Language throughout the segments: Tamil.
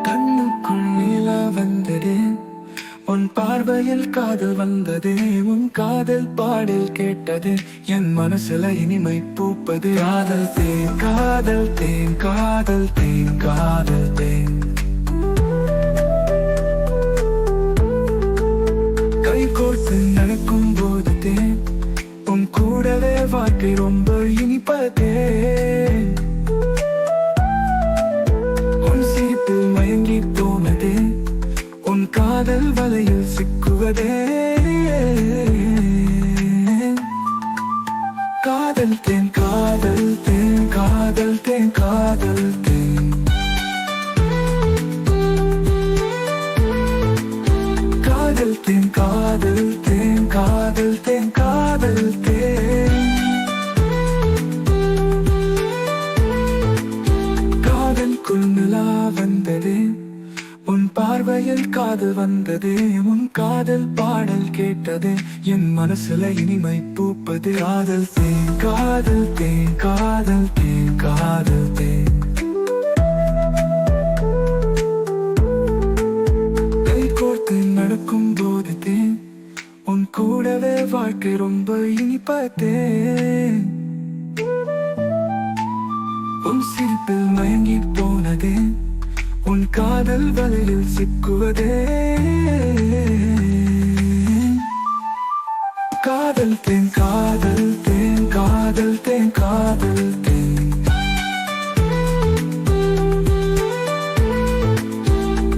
கண்ணுக்குள் நிலா வந்தது, உன் பார்வையில் காதல் வந்தது, உன் காதல் பாடல் கேட்டது, என் மனசுல இனிமை பூப்பது. காதல் தேன் காதல் தேன் காதல் தேன் காதல் தேன். கை கோர்த்து நடக்கும் போது தேன், உன் கூடவே வாழ்க்கை ரொம்ப இனிப்பதே. உன் சிரிப்பில் மயங்கி போனதே, உன் காதல் வலையில் சிக்குவதே. காதல் தேன் காதல் தேன் காதல் தேன் காதல் தேன். காதல் தேன் காதல் தேன் காதல் தேன் காதல் தேன். காதலுக்குள் நிலா வந்தது, உன் பார்வையில் காதல் வந்தது, உன் காதல் பாடல் கேட்டது, என் மனசுல இனிமை பூப்பது. காதல் தேன் காதல் தேன் காதல் தேன் காதல் தேன். கை கோர்த்து நடக்கும் போது தேன், உன் கூடவே வாழ்க்கை ரொம்ப இனிப்பதே. உன் சிரிப்பில் மயங்கி போனதே, உன் காதல் வலையில் சிக்குவதே. காதல் தேன் காதல் தேன் காதல் தேன் காதல் தேன்.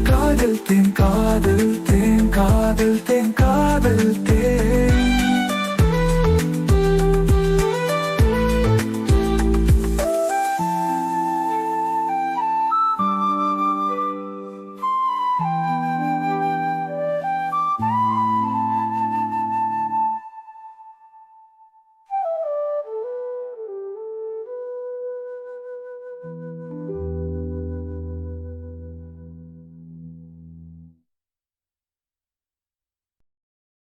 காதல் தேன் காதல் தேன் காதல்